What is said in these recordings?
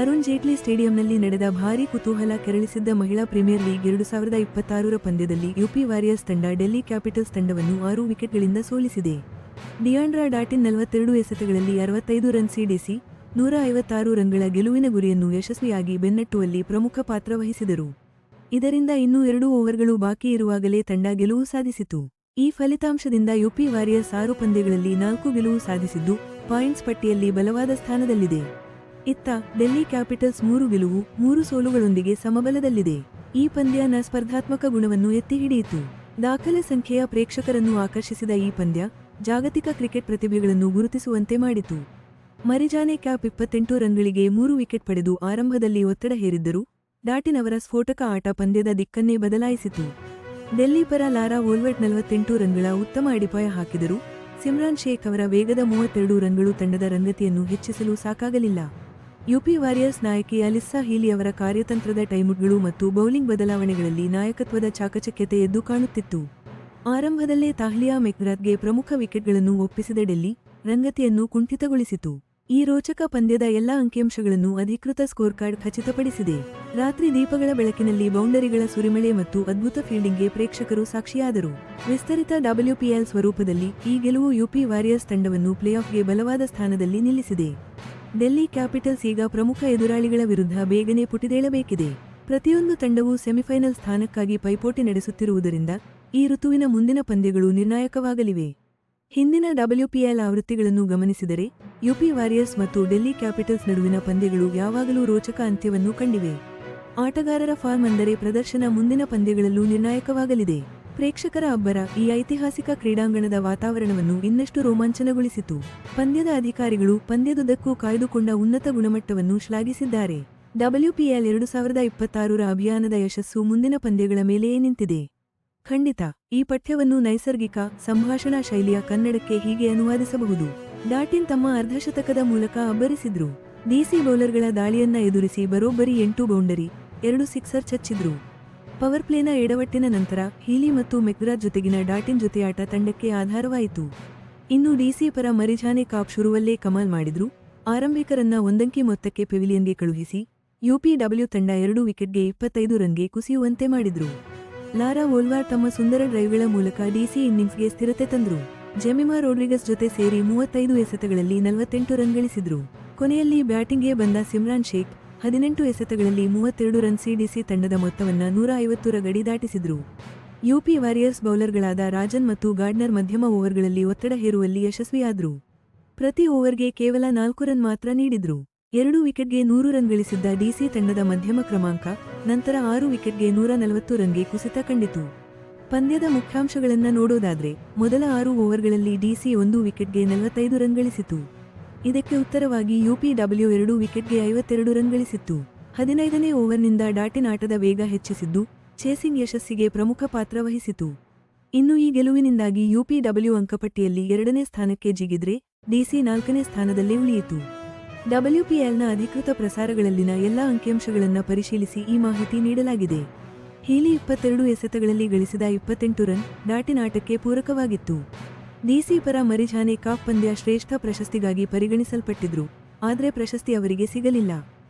ಅರುಣ್ ಜೇಟ್ಲಿ ಸ್ಟೇಡಿಯಂನಲ್ಲಿ ನಡೆದ ಭಾರೀ ಕುತೂಹಲ ಕೆರಳಿಸಿದ್ದ ಮಹಿಳಾ ಪ್ರೀಮಿಯರ್ ಲೀಗ್ 2026ರ ಪಂದ್ಯದಲ್ಲಿ ಯುಪಿ ವಾರಿಯರ್ಸ್ ತಂಡ ಡೆಲ್ಲಿ ಕ್ಯಾಪಿಟಲ್ಸ್ ತಂಡವನ್ನು 6 ವಿಕೆಟ್ಗಳಿಂದ ಸೋಲಿಸಿದೆ. ಡಿಯಾಂಡ್ರಾ ಡಾಟಿನ್ 42 ಎಸೆತಗಳಲ್ಲಿ 65 ರನ್ ಸಿಡಿಸಿ 156 ರನ್ಗಳ ಗೆಲುವಿನ ಗುರಿಯನ್ನು ಯಶಸ್ವಿಯಾಗಿ ಬೆನ್ನಟ್ಟುವಲ್ಲಿ ಪ್ರಮುಖ ಪಾತ್ರ ವಹಿಸಿದರು. ಇದರಿಂದ ಇನ್ನೂ 2 ಓವರ್ಗಳು ಬಾಕಿ ಇರುವಾಗಲೇ ತಂಡ ಗೆಲುವು ಸಾಧಿಸಿತು. ಈ ಫಲಿತಾಂಶದಿಂದ ಯುಪಿ ವಾರಿಯರ್ಸ್ 6 ಪಂದ್ಯಗಳಲ್ಲಿ 4 ಗೆಲುವು ಸಾಧಿಸಿದ್ದು ಪಾಯಿಂಟ್ಸ್ ಪಟ್ಟಿಯಲ್ಲಿ ಬಲವಾದ ಸ್ಥಾನದಲ್ಲಿದೆ. ಇತ್ತ ಡೆಲ್ಲಿ ಕ್ಯಾಪಿಟಲ್ಸ್ 3 ಗೆಲುವು 3 ಸೋಲುಗಳೊಂದಿಗೆ ಸಮಬಲದಲ್ಲಿದೆ. ಈ ಪಂದ್ಯ ಸ್ಪರ್ಧಾತ್ಮಕ ಗುಣವನ್ನು ಎತ್ತಿ ಹಿಡಿಯಿತು. ದಾಖಲೆ ಸಂಖ್ಯೆಯ ಪ್ರೇಕ್ಷಕರನ್ನು ಆಕರ್ಷಿಸಿದ ಈ ಪಂದ್ಯ ಜಾಗತಿಕ ಕ್ರಿಕೆಟ್ ಪ್ರತಿಭೆಗಳನ್ನು ಗುರುತಿಸುವಂತೆ ಮಾಡಿತು. ಮರಿಜಾನೆ ಕ್ಯಾಪ್ 28 ರನ್ಗಳಿಗೆ 3 ವಿಕೆಟ್ ಪಡೆದು ಆರಂಭದಲ್ಲಿ ಒತ್ತಡ ಹೇರಿದ್ದರು. ಡಾಟಿನ್ ಅವರ ಸ್ಫೋಟಕ ಆಟ ಪಂದ್ಯದ ದಿಕ್ಕನ್ನೇ ಬದಲಾಯಿಸಿತು. ಡೆಲ್ಲಿ ಪರ ಲಾರಾ ವೋಲ್ವರ್ಟ್ 48 ರನ್ಗಳ ಉತ್ತಮ ಅಡಿಪಾಯ ಹಾಕಿದರು. ಸಿಮ್ರಾನ್ ಶೇಖ್ ಅವರ ವೇಗದ 32 ರನ್ಗಳು ತಂಡದ ರಂಗತಿಯನ್ನು ಹೆಚ್ಚಿಸಲು ಸಾಕಾಗಲಿಲ್ಲ. ಯುಪಿ ವಾರಿಯರ್ಸ್ ನಾಯಕಿ ಅಲಿಸ್ಸಾ ಹೀಲಿ ಅವರ ಕಾರ್ಯತಂತ್ರದ ಟೈಮುಟ್ಗಳು ಮತ್ತು ಬೌಲಿಂಗ್ ಬದಲಾವಣೆಗಳಲ್ಲಿ ನಾಯಕತ್ವದ ಚಾಕಚಕ್ಯತೆ ಎದ್ದು ಕಾಣುತ್ತಿತ್ತು. ಆರಂಭದಲ್ಲೇ ತಾಹ್ಲಿಯಾ ಮೆಕ್ಗ್ರಾತ್ಗೆ ಪ್ರಮುಖ ವಿಕೆಟ್ಗಳನ್ನು ಒಪ್ಪಿಸಿದ ಡೆಲ್ಲಿ ರಂಗತಿಯನ್ನು ಕುಂಠಿತಗೊಳಿಸಿತು. ಈ ರೋಚಕ ಪಂದ್ಯದ ಎಲ್ಲಾ ಅಂಕಿಅಂಶಗಳನ್ನು ಅಧಿಕೃತ ಸ್ಕೋರ್ಕಾರ್ಡ್ ಖಚಿತಪಡಿಸಿದೆ. ರಾತ್ರಿ ದೀಪಗಳ ಬೆಳಕಿನಲ್ಲಿ ಬೌಂಡರಿಗಳ ಸುರಿಮಳೆ ಮತ್ತು ಅದ್ಭುತ ಫೀಲ್ಡಿಂಗ್ಗೆ ಪ್ರೇಕ್ಷಕರು ಸಾಕ್ಷಿಯಾದರು. ವಿಸ್ತರಿತ ಡಬ್ಲ್ಯೂಪಿಎಲ್ ಸ್ವರೂಪದಲ್ಲಿ ಈ ಗೆಲುವು ಯುಪಿ ವಾರಿಯರ್ಸ್ ತಂಡವನ್ನು ಪ್ಲೇಆಫ್ಗೆ ಬಲವಾದ ಸ್ಥಾನದಲ್ಲಿ ನಿಲ್ಲಿಸಿದೆ. ಡೆಲ್ಲಿ ಕ್ಯಾಪಿಟಲ್ಸ್ ಈಗ ಪ್ರಮುಖ ಎದುರಾಳಿಗಳ ವಿರುದ್ಧ ಬೇಗನೆ ಪುಟಿದೇಳಬೇಕಿದೆ. ಪ್ರತಿಯೊಂದು ತಂಡವೂ ಸೆಮಿಫೈನಲ್ ಸ್ಥಾನಕ್ಕಾಗಿ ಪೈಪೋಟಿ ನಡೆಸುತ್ತಿರುವುದರಿಂದ ಈ ಋತುವಿನ ಮುಂದಿನ ಪಂದ್ಯಗಳು ನಿರ್ಣಾಯಕವಾಗಲಿವೆ. ಹಿಂದಿನ ಡಬ್ಲ್ಯೂಪಿಎಲ್ ಆವೃತ್ತಿಗಳನ್ನು ಗಮನಿಸಿದರೆ ಯುಪಿ ವಾರಿಯರ್ಸ್ ಮತ್ತು ಡೆಲ್ಲಿ ಕ್ಯಾಪಿಟಲ್ಸ್ ನಡುವಿನ ಪಂದ್ಯಗಳು ಯಾವಾಗಲೂ ರೋಚಕ ಅಂತ್ಯವನ್ನು ಕಂಡಿವೆ. ಆಟಗಾರರ ಫಾರ್ಮ್ ಅಂದರೆ ಪ್ರದರ್ಶನ ಮುಂದಿನ ಪಂದ್ಯಗಳಲ್ಲೂ ನಿರ್ಣಾಯಕವಾಗಲಿದೆ. ಪ್ರೇಕ್ಷಕರ ಅಬ್ಬರ ಈ ಐತಿಹಾಸಿಕ ಕ್ರೀಡಾಂಗಣದ ವಾತಾವರಣವನ್ನು ಇನ್ನಷ್ಟು ರೋಮಾಂಚನಗೊಳಿಸಿತು. ಪಂದ್ಯದ ಅಧಿಕಾರಿಗಳು ಪಂದ್ಯದುದ್ದಕ್ಕೂ ಕಾಯ್ದುಕೊಂಡ ಉನ್ನತ ಗುಣಮಟ್ಟವನ್ನು ಶ್ಲಾಘಿಸಿದ್ದಾರೆ. ಡಬ್ಲ್ಯೂಪಿಎಲ್ 2026ರ ಅಭಿಯಾನದ ಯಶಸ್ಸು ಮುಂದಿನ ಪಂದ್ಯಗಳ ಮೇಲೆಯೇ ನಿಂತಿದೆ. ಖಂಡಿತ ಈ ಪಠ್ಯವನ್ನು ನೈಸರ್ಗಿಕ ಸಂಭಾಷಣಾ ಶೈಲಿಯ ಕನ್ನಡಕ್ಕೆ ಹೀಗೆ ಅನುವಾದಿಸಬಹುದು. ಡಾಟಿನ್ ತಮ್ಮ ಅರ್ಧಶತಕದ ಮೂಲಕ ಅಬ್ಬರಿಸಿದ್ರು. ಡಿಸಿ ಬೌಲರ್ಗಳ ದಾಳಿಯನ್ನ ಎದುರಿಸಿ ಬರೋಬ್ಬರಿ 8 ಬೌಂಡರಿ 2 ಸಿಕ್ಸರ್ ಚಚ್ಚಿದ್ರು. ಪವರ್ ಪ್ಲೇನ ಎಡವಟ್ಟಿನ ನಂತರ ಹೀಲಿ ಮತ್ತು ಮೆಕ್ಗ್ರಾತ್ ಜೊತೆಗಿನ ಡಾಟಿನ್ ಜೊತೆಯಾಟ ತಂಡಕ್ಕೆ ಆಧಾರವಾಯಿತು. ಇನ್ನು ಡಿಸಿ ಪರ ಮರಿಜಾನೆ ಕಾಪ್ ಶುರುವಲ್ಲೇ ಕಮಾಲ್ ಮಾಡಿದ್ರು. ಆರಂಭಿಕರನ್ನ ಒಂದಂಕಿ ಮೊತ್ತಕ್ಕೆ ಪೆವಿಲಿಯನ್ಗೆ ಕಳುಹಿಸಿ ಯುಪಿಡಬ್ಲ್ಯೂ ತಂಡ 2 ವಿಕೆಟ್ಗೆ 25 ರನ್ಗೆ ಕುಸಿಯುವಂತೆ ಮಾಡಿದ್ರು. ಲಾರಾ ವೋಲ್ವಾರ್ ತಮ್ಮ ಸುಂದರ ಡ್ರೈವ್ಗಳ ಮೂಲಕ ಡಿಸಿ ಇನ್ನಿಂಗ್ಸ್ಗೆ ಸ್ಥಿರತೆ ತಂದ್ರು. ಜೆಮಿಮಾ ರೋಡ್ರಿಗಸ್ ಜೊತೆ ಸೇರಿ 35 ಎಸೆತಗಳಲ್ಲಿ 48 ರನ್ ಗಳಿಸಿದ್ರು. ಕೊನೆಯಲ್ಲಿ ಬ್ಯಾಟಿಂಗ್ಗೆ ಬಂದ ಸಿಮ್ರಾನ್ ಶೇಖ್ 18 ಎಸೆತಗಳಲ್ಲಿ 32 ರನ್ ಸಿಡಿಸಿ ತಂಡದ ಮೊತ್ತವನ್ನ 150ರ ಗಡಿ ದಾಟಿಸಿದ್ರು. ಯುಪಿ ವಾರಿಯರ್ಸ್ ಬೌಲರ್ಗಳಾದ ರಾಜನ್ ಮತ್ತು ಗಾರ್ಡ್ನರ್ ಮಧ್ಯಮ ಓವರ್ಗಳಲ್ಲಿ ಒತ್ತಡ ಹೇರುವಲ್ಲಿ ಯಶಸ್ವಿಯಾದ್ರು. ಪ್ರತಿ ಓವರ್ಗೆ ಕೇವಲ 4 ರನ್ ಮಾತ್ರ ನೀಡಿದ್ರು. 2 ವಿಕೆಟ್ಗೆ 100 ರನ್ ಗಳಿಸಿದ್ದ ಡಿಸಿ ತಂಡದ ಮಧ್ಯಮ ಕ್ರಮಾಂಕ ನಂತರ 6 ವಿಕೆಟ್ಗೆ 140 ರನ್ಗೆ ಕುಸಿತ ಕಂಡಿತು. ಪಂದ್ಯದ ಮುಖ್ಯಾಂಶಗಳನ್ನ ನೋಡೋದಾದ್ರೆ ಮೊದಲ 6 ಓವರ್ಗಳಲ್ಲಿ ಡಿಸಿ 1 ವಿಕೆಟ್ಗೆ 45 ರನ್ ಗಳಿಸಿತು. ಇದಕ್ಕೆ ಉತ್ತರವಾಗಿ ಯುಪಿಡಬ್ಲ್ಯೂ 2 ವಿಕೆಟ್ಗೆ 52 ರನ್ ಗಳಿಸಿತ್ತು. 15ನೇ ಓವರ್ನಿಂದ ಡಾಟಿನ್ ಆಟದ ವೇಗ ಹೆಚ್ಚಿಸಿದ್ದು ಚೇಸಿಂಗ್ ಯಶಸ್ಸಿಗೆ ಪ್ರಮುಖ ಪಾತ್ರ ವಹಿಸಿತು. ಇನ್ನು ಈ ಗೆಲುವಿನಿಂದಾಗಿ ಯುಪಿಡಬ್ಲ್ಯೂ ಅಂಕಪಟ್ಟಿಯಲ್ಲಿ 2ನೇ ಸ್ಥಾನಕ್ಕೆ ಜಿಗಿದ್ರೆ ಡಿಸಿ 4ನೇ ಸ್ಥಾನದಲ್ಲೇ ಉಳಿಯಿತು. ಡಬ್ಲ್ಯೂಪಿಎಲ್ನ ಅಧಿಕೃತ ಪ್ರಸಾರಗಳಲ್ಲಿನ ಎಲ್ಲಾ ಅಂಕಿಅಂಶಗಳನ್ನು ಪರಿಶೀಲಿಸಿ ಈ ಮಾಹಿತಿ ನೀಡಲಾಗಿದೆ. ಹೀಲಿ 22 ಎಸೆತಗಳಲ್ಲಿ ಗಳಿಸಿದ 28 ರನ್ ಡಾಟಿನ್ ಆಟಕ್ಕೆ ಪೂರಕವಾಗಿತ್ತು. ಡಿಸಿ ಪರ ಮರಿಜಾನೆ ಕಾಪ್ ಪಂದ್ಯ ಶ್ರೇಷ್ಠ ಪ್ರಶಸ್ತಿಗಾಗಿ ಪರಿಗಣಿಸಲ್ಪಟ್ಟಿದ್ರು. ಆದರೆ ಪ್ರಶಸ್ತಿ ಅವರಿಗೆ ಸಿಗಲಿಲ್ಲ.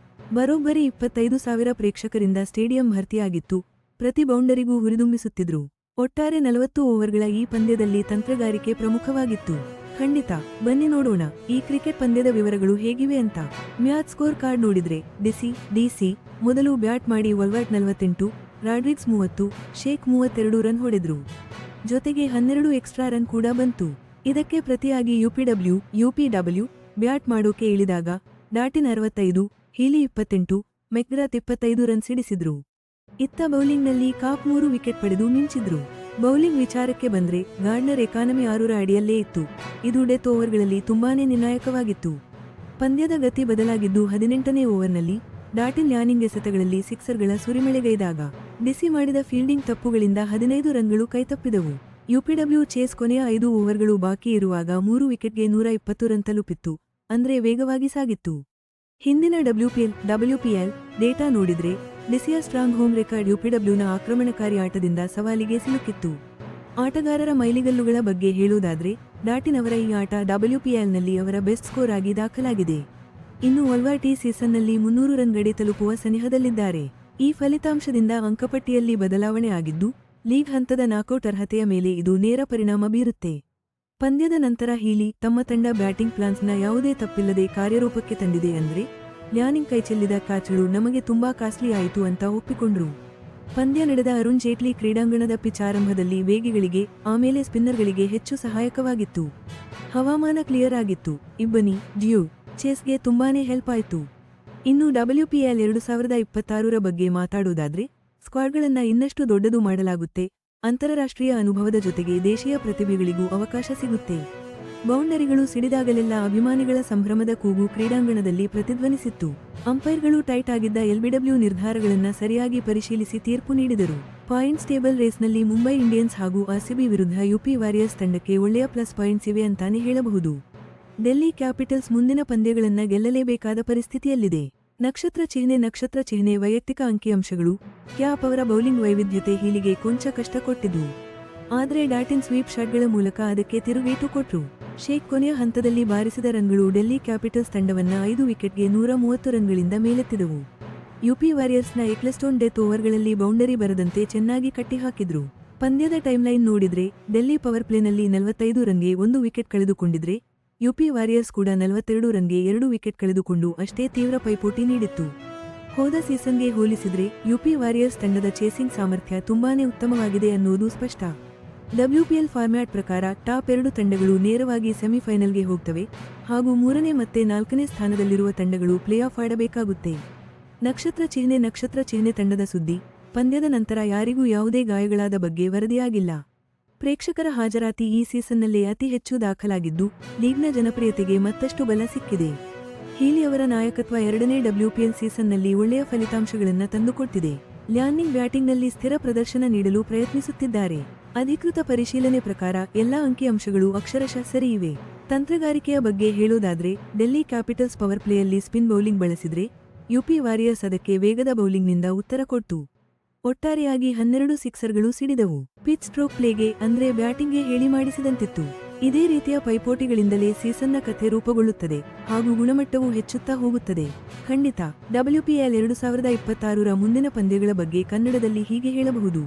ಬರೋಬ್ಬರಿ 25,000 ಪ್ರೇಕ್ಷಕರಿಂದ ಸ್ಟೇಡಿಯಂ ಭರ್ತಿಯಾಗಿತ್ತು. ಪ್ರತಿ ಬೌಂಡರಿಗೂ ಹುರಿದುಂಬಿಸುತ್ತಿದ್ರು. ಒಟ್ಟಾರೆ 40 ಓವರ್ಗಳ ಈ ಪಂದ್ಯದಲ್ಲಿ ತಂತ್ರಗಾರಿಕೆ ಪ್ರಮುಖವಾಗಿತ್ತು. ಖಂಡಿತ ಬನ್ನಿ ನೋಡೋಣ ಈ ಕ್ರಿಕೆಟ್ ಪಂದ್ಯದ ವಿವರಗಳು ಹೇಗಿವೆ ಅಂತ. ಮ್ಯಾಚ್ ಸ್ಕೋರ್ ಕಾರ್ಡ್ ನೋಡಿದ್ರೆ ಡಿಸಿ ಮೊದಲು ಬ್ಯಾಟ್ ಮಾಡಿ ವೋಲ್ವರ್ಟ್ 48, ರಾಡ್ರಿಗ್ಸ್ 30, ಶೇಖ್ 32 ರನ್ ಹೊಡೆದ್ರು. ಜೊತೆಗೆ 12 ಎಕ್ಸ್ಟ್ರಾ ರನ್ ಕೂಡ ಬಂತು. ಇದಕ್ಕೆ ಪ್ರತಿಯಾಗಿ ಯುಪಿಡಬ್ಲ್ಯೂ ಬ್ಯಾಟ್ ಮಾಡೋಕೆ ಇಳಿದಾಗ ಡಾಟಿನ್ 65, ಹೀಲಿ 28, ಮೆಕ್ಗ್ರಾತ್ 25 ರನ್ ಸಿಡಿಸಿದ್ರು. ಇತ್ತ ಬೌಲಿಂಗ್ನಲ್ಲಿ ಕಾಪ್ 3 ವಿಕೆಟ್ ಪಡೆದು ಮಿಂಚಿದ್ರು. ಬೌಲಿಂಗ್ ವಿಚಾರಕ್ಕೆ ಬಂದ್ರೆ ಗಾರ್ಡ್ನರ್ ಎಕಾನಮಿ 6ರ ಅಡಿಯಲ್ಲೇ ಇತ್ತು. ಇದು ಡೆತ್ ಓವರ್ಗಳಲ್ಲಿ ತುಂಬಾನೇ ನಿರ್ಣಾಯಕವಾಗಿತ್ತು. ಪಂದ್ಯದ ಗತಿ ಬದಲಾಗಿದ್ದು 18ನೇ ಓವರ್ನಲ್ಲಿ ಡಾಟಿನ್ ಲ್ಯಾನಿಂಗ್ ಎಸೆತಗಳಲ್ಲಿ ಸಿಕ್ಸರ್ಗಳ ಸುರಿಮಳೆಗೈದಾಗ ಡಿಸಿ ಮಾಡಿದ ಫೀಲ್ಡಿಂಗ್ ತಪ್ಪುಗಳಿಂದ 15 ರನ್ಗಳು ಕೈತಪ್ಪಿದವು. ಯುಪಿಡಬ್ಲ್ಯೂ ಚೇಸ್ ಕೊನೆಯ 5 ಓವರ್ಗಳು ಬಾಕಿ ಇರುವಾಗ 3 ವಿಕೆಟ್ಗೆ 120 ರನ್ ತಲುಪಿತ್ತು. ಅಂದ್ರೆ ವೇಗವಾಗಿ ಸಾಗಿತ್ತು. ಹಿಂದಿನ ಡಬ್ಲ್ಯೂಪಿಎಲ್ ಡೇಟಾ ನೋಡಿದ್ರೆ ಡಿಸಿಯ ಸ್ಟ್ರಾಂಗ್ ಹೋಮ್ ರೆಕಾರ್ಡ್ ಯುಪಿಡಬ್ಲ್ಯೂನ ಆಕ್ರಮಣಕಾರಿ ಆಟದಿಂದ ಸವಾಲಿಗೆ ಸಿಲುಕಿತ್ತು. ಆಟಗಾರರ ಮೈಲಿಗಲ್ಲುಗಳ ಬಗ್ಗೆ ಹೇಳೋದಾದ್ರೆ ಡಾಟಿನ್ ಅವರ ಈ ಆಟ ಡಬ್ಲ್ಯೂಪಿಎಲ್ನಲ್ಲಿ ಅವರ ಬೆಸ್ಟ್ ಸ್ಕೋರ್ ಆಗಿ ದಾಖಲಾಗಿದೆ. ಇನ್ನು ವಲ್ವಾರ್ಟ್ ಈ ಸೀಸನ್ನಲ್ಲಿ 300 ರನ್ ಗಡಿ ತಲುಪುವ ಸನಿಹದಲ್ಲಿದ್ದಾರೆ. ಈ ಫಲಿತಾಂಶದಿಂದ ಅಂಕಪಟ್ಟಿಯಲ್ಲಿ ಬದಲಾವಣೆ ಆಗಿದ್ದು, ಲೀಗ್ ಹಂತದ ನಾಕೌಟ್ ಅರ್ಹತೆಯ ಮೇಲೆ ಇದು ನೇರ ಪರಿಣಾಮ ಬೀರುತ್ತೆ. ಪಂದ್ಯದ ನಂತರ ಹೀಲಿ ತಮ್ಮ ತಂಡ ಬ್ಯಾಟಿಂಗ್ ಪ್ಲಾನ್ಸ್ನ ಯಾವುದೇ ತಪ್ಪಿಲ್ಲದೆ ಕಾರ್ಯರೂಪಕ್ಕೆ ತಂದಿದೆ ಅಂದ್ರೆ ಲ್ಯಾನಿಂಗ್ ಕೈಚೆಲ್ಲಿದ ಕ್ಯಾಚ್ಗಳು ನಮಗೆ ತುಂಬಾ ಕಾಸ್ಟ್ಲಿ ಆಯಿತು ಅಂತ ಒಪ್ಪಿಕೊಂಡ್ರು. ಪಂದ್ಯ ನಡೆದ ಅರುಣ್ ಜೇಟ್ಲಿ ಕ್ರೀಡಾಂಗಣದ ಪಿಚ್ ಆರಂಭದಲ್ಲಿ ವೇಗಿಗಳಿಗೆ ಆಮೇಲೆ ಸ್ಪಿನ್ನರ್ಗಳಿಗೆ ಹೆಚ್ಚು ಸಹಾಯಕವಾಗಿತ್ತು. ಹವಾಮಾನ ಕ್ಲಿಯರ್ ಆಗಿತ್ತು. ಇಬ್ಬನಿ, ಡ್ಯೂ, ಚೇಸ್ಗೆ ತುಂಬಾನೇ ಹೆಲ್ಪ್ ಆಯಿತು. ಇನ್ನು WPL 2026ರ ಬಗ್ಗೆ ಮಾತಾಡೋದಾದ್ರೆ ಸ್ಕ್ವಾಡ್ಗಳನ್ನ ಇನ್ನಷ್ಟು ದೊಡ್ಡದು ಮಾಡಲಾಗುತ್ತೆ. ಅಂತಾರಾಷ್ಟ್ರೀಯ ಅನುಭವದ ಜೊತೆಗೆ ದೇಶೀಯ ಪ್ರತಿಭೆಗಳಿಗೂ ಅವಕಾಶ ಸಿಗುತ್ತೆ. ಬೌಂಡರಿಗಳು ಸಿಡಿದಾಗಲೆಲ್ಲ ಅಭಿಮಾನಿಗಳ ಸಂಭ್ರಮದ ಕೂಗು ಕ್ರೀಡಾಂಗಣದಲ್ಲಿ ಪ್ರತಿಧ್ವನಿಸಿತ್ತು. ಅಂಪೈರ್ಗಳು ಟೈಟ್ ಆಗಿದ್ದ LBW ನಿರ್ಧಾರಗಳನ್ನ ಸರಿಯಾಗಿ ಪರಿಶೀಲಿಸಿ ತೀರ್ಪು ನೀಡಿದರು. ಪಾಯಿಂಟ್ಸ್ ಟೇಬಲ್ ರೇಸ್ನಲ್ಲಿ ಮುಂಬೈ ಇಂಡಿಯನ್ಸ್ ಹಾಗೂ RCB ವಿರುದ್ಧ UP ವಾರಿಯರ್ಸ್ ತಂಡಕ್ಕೆ ಒಳ್ಳೆಯ ಪ್ಲಸ್ ಪಾಯಿಂಟ್ಸ್ ಇವೆ ಅಂತಾನೆ ಹೇಳಬಹುದು. ಡೆಲ್ಲಿ ಕ್ಯಾಪಿಟಲ್ಸ್ ಮುಂದಿನ ಪಂದ್ಯಗಳನ್ನ ಗೆಲ್ಲಲೇಬೇಕಾದ ಪರಿಸ್ಥಿತಿಯಲ್ಲಿದೆ. ನಕ್ಷತ್ರ ಚಿಹ್ನೆ ವೈಯಕ್ತಿಕ ಅಂಕಿಅಂಶಗಳು ಕ್ಯಾಪ್ ಅವರ ಬೌಲಿಂಗ್ ವೈವಿಧ್ಯತೆ ಹೀಲಿಗೆ ಕೊಂಚ ಕಷ್ಟ ಕೊಟ್ಟಿದ್ದು. ಆದರೆ ಡಾಟಿನ್ ಸ್ವೀಪ್ ಶಾಟ್ಗಳ ಮೂಲಕ ಅದಕ್ಕೆ ತಿರುಗೇಟು ಕೊಟ್ರು. ಶೇಖ್ ಕೊನೆಯ ಹಂತದಲ್ಲಿ ಬಾರಿಸಿದ ರನ್ಗಳು ಡೆಲ್ಲಿ ಕ್ಯಾಪಿಟಲ್ಸ್ ತಂಡವನ್ನ 5 ವಿಕೆಟ್ಗೆ 130 ರನ್ಗಳಿಂದ ಮೇಲೆತ್ತಿದವು. UP ವಾರಿಯರ್ಸ್ನ ಎಕ್ಲೆಸ್ಟೋನ್ ಡೆತ್ ಓವರ್ಗಳಲ್ಲಿ ಬೌಂಡರಿ ಬರದಂತೆ ಚೆನ್ನಾಗಿ ಕಟ್ಟಿಹಾಕಿದ್ರು. ಪಂದ್ಯದ ಟೈಮ್ಲೈನ್ ನೋಡಿದ್ರೆ ಡೆಲ್ಲಿ ಪವರ್ ಪ್ಲೇನಲ್ಲಿ 45 ರನ್ಗೆ 1 ವಿಕೆಟ್ ಕಳೆದುಕೊಂಡಿದ್ರೆ UP ವಾರಿಯರ್ಸ್ ಕೂಡ 42 ರನ್ಗೆ 2 ವಿಕೆಟ್ ಕಳೆದುಕೊಂಡು ಅಷ್ಟೇ ತೀವ್ರ ಪೈಪೋಟಿ ನೀಡಿತ್ತು. ಹೋದ ಸೀಸನ್ಗೆ ಹೋಲಿಸಿದ್ರೆ UP ವಾರಿಯರ್ಸ್ ತಂಡದ ಚೇಸಿಂಗ್ ಸಾಮರ್ಥ್ಯ ತುಂಬಾನೇ ಉತ್ತಮವಾಗಿದೆ ಅನ್ನೋದು ಸ್ಪಷ್ಟ. WPL ಫಾರ್ಮ್ಯಾಟ್ ಪ್ರಕಾರ ಟಾಪ್ 2 ತಂಡಗಳು ನೇರವಾಗಿ ಸೆಮಿಫೈನಲ್ಗೆ ಹೋಗ್ತವೆ ಹಾಗೂ 3ನೇ ಮತ್ತೆ 4ನೇ ಸ್ಥಾನದಲ್ಲಿರುವ ತಂಡಗಳು ಪ್ಲೇ ಆಫ್ ಆಡಬೇಕಾಗುತ್ತೆ. ನಕ್ಷತ್ರ ಚಿಹ್ನೆ ತಂಡದ ಸುದ್ದಿ ಪಂದ್ಯದ ನಂತರ ಯಾರಿಗೂ ಯಾವುದೇ ಗಾಯಗಳಾದ ಬಗ್ಗೆ ವರದಿಯಾಗಿಲ್ಲ. ಪ್ರೇಕ್ಷಕರ ಹಾಜರಾತಿ ಈ ಸೀಸನ್ನಲ್ಲೇ ಅತಿ ಹೆಚ್ಚು ದಾಖಲಾಗಿದ್ದು, ಲೀಗ್ನ ಜನಪ್ರಿಯತೆಗೆ ಮತ್ತಷ್ಟು ಬಲ ಸಿಕ್ಕಿದೆ. ಹೀಲಿ ಅವರ ನಾಯಕತ್ವ 2ನೇ WPL ಸೀಸನ್ನಲ್ಲಿ ಒಳ್ಳೆಯ ಫಲಿತಾಂಶಗಳನ್ನು ತಂದುಕೊಟ್ಟಿದೆ. ಲ್ಯಾನಿಂಗ್ ಬ್ಯಾಟಿಂಗ್ನಲ್ಲಿ ಸ್ಥಿರ ಪ್ರದರ್ಶನ ನೀಡಲು ಪ್ರಯತ್ನಿಸುತ್ತಿದ್ದಾರೆ. ಅಧಿಕೃತ ಪರಿಶೀಲನೆ ಪ್ರಕಾರ ಎಲ್ಲಾ ಅಂಕಿಅಂಶಗಳು ಅಕ್ಷರಶಃ ಸರಿ ಇವೆ. ತಂತ್ರಗಾರಿಕೆಯ ಬಗ್ಗೆ ಹೇಳೋದಾದ್ರೆ ಡೆಲ್ಲಿ ಕ್ಯಾಪಿಟಲ್ಸ್ ಪವರ್ ಪ್ಲೇಯಲ್ಲಿ ಸ್ಪಿನ್ ಬೌಲಿಂಗ್ ಬಳಸಿದ್ರೆ UP ವಾರಿಯರ್ಸ್ ಅದಕ್ಕೆ ವೇಗದ ಬೌಲಿಂಗ್ನಿಂದ ಉತ್ತರ ಕೊಟ್ಟು ಒಟ್ಟಾರೆಯಾಗಿ 12 ಸಿಕ್ಸರ್ಗಳು ಸಿಡಿದವು. ಪಿಚ್ ಸ್ಟ್ರೋಕ್ ಪ್ಲೇಗೆ ಅಂದ್ರೆ ಬ್ಯಾಟಿಂಗ್ಗೆ ಹೇಳಿ ಮಾಡಿಸಿದಂತಿತ್ತು. ಇದೇ ರೀತಿಯ ಪೈಪೋಟಿಗಳಿಂದಲೇ ಸೀಸನ್ನ ಕಥೆ ರೂಪುಗೊಳ್ಳುತ್ತದೆ ಹಾಗೂ ಗುಣಮಟ್ಟವೂ ಹೆಚ್ಚುತ್ತಾ ಹೋಗುತ್ತದೆ. ಖಂಡಿತ WPL 2026ರ ಮುಂದಿನ ಪಂದ್ಯಗಳ ಬಗ್ಗೆ ಕನ್ನಡದಲ್ಲಿ ಹೀಗೆ ಹೇಳಬಹುದು.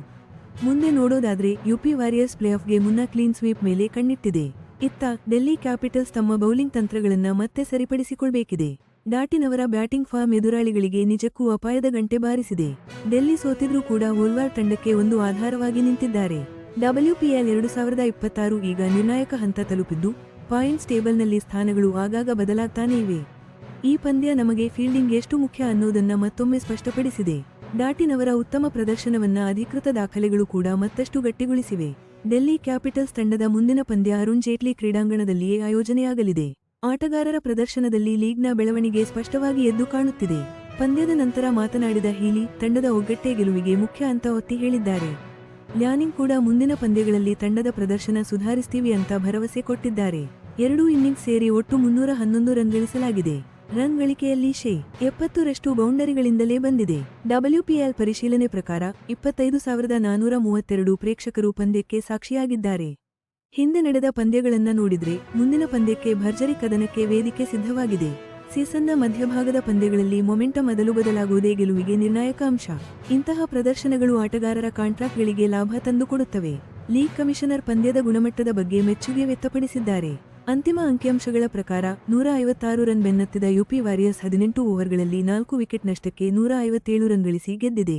ಮುಂದೆ ನೋಡೋದಾದ್ರೆ UP ವಾರಿಯರ್ಸ್ ಪ್ಲೇಆಫ್ಗೆ ಮುನ್ನ ಕ್ಲೀನ್ ಸ್ವೀಪ್ ಮೇಲೆ ಕಣ್ಣಿಟ್ಟಿದೆ. ಇತ್ತ ಡೆಲ್ಲಿ ಕ್ಯಾಪಿಟಲ್ಸ್ ತಮ್ಮ ಬೌಲಿಂಗ್ ತಂತ್ರಗಳನ್ನ ಮತ್ತೆ ಸರಿಪಡಿಸಿಕೊಳ್ಬೇಕಿದೆ. ಡಾಟಿನ್ ಅವರ ಬ್ಯಾಟಿಂಗ್ ಫಾರ್ಮ್ ಎದುರಾಳಿಗಳಿಗೆ ನಿಜಕ್ಕೂ ಅಪಾಯದ ಗಂಟೆ ಬಾರಿಸಿದೆ. ಡೆಲ್ಲಿ ಸೋತಿದ್ರೂ ಕೂಡ ವೋಲ್ವಾರ್ಟ್ ತಂಡಕ್ಕೆ ಒಂದು ಆಧಾರವಾಗಿ ನಿಂತಿದ್ದಾರೆ. WPL 2026 ಈಗ ನಿರ್ಣಾಯಕ ಹಂತ ತಲುಪಿದ್ದು, ಪಾಯಿಂಟ್ಸ್ ಟೇಬಲ್ನಲ್ಲಿ ಸ್ಥಾನಗಳು ಆಗಾಗ ಬದಲಾಗ್ತಾನೇ ಇವೆ. ಈ ಪಂದ್ಯ ನಮಗೆ ಫೀಲ್ಡಿಂಗ್ ಎಷ್ಟು ಮುಖ್ಯ ಅನ್ನೋದನ್ನ ಮತ್ತೊಮ್ಮೆ ಸ್ಪಷ್ಟಪಡಿಸಿದೆ. ಡಾಟಿನ್ ಅವರ ಉತ್ತಮ ಪ್ರದರ್ಶನವನ್ನ ಅಧಿಕೃತ ದಾಖಲೆಗಳು ಕೂಡ ಮತ್ತಷ್ಟು ಗಟ್ಟಿಗೊಳಿಸಿವೆ. ಡೆಲ್ಲಿ ಕ್ಯಾಪಿಟಲ್ಸ್ ತಂಡದ ಮುಂದಿನ ಪಂದ್ಯ ಅರುಣ್ ಜೇಟ್ಲಿ ಕ್ರೀಡಾಂಗಣದಲ್ಲಿಯೇ ಆಯೋಜನೆಯಾಗಲಿದೆ. ಆಟಗಾರರ ಪ್ರದರ್ಶನದಲ್ಲಿ ಲೀಗ್ನ ಬೆಳವಣಿಗೆ ಸ್ಪಷ್ಟವಾಗಿ ಎದ್ದು ಕಾಣುತ್ತಿದೆ. ಪಂದ್ಯದ ನಂತರ ಮಾತನಾಡಿದ ಹೀಲಿ ತಂಡದ ಒಗ್ಗಟ್ಟೇ ಗೆಲುವಿಗೆ ಮುಖ್ಯ ಅಂತ ಒತ್ತಿ ಹೇಳಿದ್ದಾರೆ. ಲ್ಯಾನಿಂಗ್ ಕೂಡ ಮುಂದಿನ ಪಂದ್ಯಗಳಲ್ಲಿ ತಂಡದ ಪ್ರದರ್ಶನ ಸುಧಾರಿಸ್ತೀವಿ ಅಂತ ಭರವಸೆ ಕೊಟ್ಟಿದ್ದಾರೆ. 2 ಇನ್ನಿಂಗ್ಸ್ ಸೇರಿ ಒಟ್ಟು 311 ರನ್ ಗಳಿಸಲಾಗಿದೆ. ರನ್ ಗಳಿಕೆಯಲ್ಲಿ 70% ಬೌಂಡರಿಗಳಿಂದಲೇ ಬಂದಿದೆ. WPL ಪರಿಶೀಲನೆ ಪ್ರಕಾರ 25,432 ಪ್ರೇಕ್ಷಕರು ಪಂದ್ಯಕ್ಕೆ ಸಾಕ್ಷಿಯಾಗಿದ್ದಾರೆ. ಹಿಂದೆ ನಡೆದ ಪಂದ್ಯಗಳನ್ನ ನೋಡಿದ್ರೆ ಮುಂದಿನ ಪಂದ್ಯಕ್ಕೆ ಭರ್ಜರಿ ಕದನಕ್ಕೆ ವೇದಿಕೆ ಸಿದ್ಧವಾಗಿದೆ. ಸೀಸನ್ನ ಮಧ್ಯಭಾಗದ ಪಂದ್ಯಗಳಲ್ಲಿ ಮೊಮೆಂಟಮ್ ಅದಲು ಬದಲಾಗುವುದೇ ಗೆಲುವಿಗೆ ನಿರ್ಣಾಯಕ ಅಂಶ. ಇಂತಹ ಪ್ರದರ್ಶನಗಳು ಆಟಗಾರರ ಕಾಂಟ್ರಾಕ್ಟ್ಗಳಿಗೆ ಲಾಭ ತಂದುಕೊಡುತ್ತವೆ. ಲೀಗ್ ಕಮಿಷನರ್ ಪಂದ್ಯದ ಗುಣಮಟ್ಟದ ಬಗ್ಗೆ ಮೆಚ್ಚುಗೆ ವ್ಯಕ್ತಪಡಿಸಿದ್ದಾರೆ. ಅಂತಿಮ ಅಂಕಿಅಂಶಗಳ ಪ್ರಕಾರ 156 ರನ್ ಬೆನ್ನತ್ತಿದ UP ವಾರಿಯರ್ಸ್ 18 ಓವರ್ಗಳಲ್ಲಿ 4 ವಿಕೆಟ್ ನಷ್ಟಕ್ಕೆ 157 ರನ್ ಗಳಿಸಿ ಗೆದ್ದಿದೆ.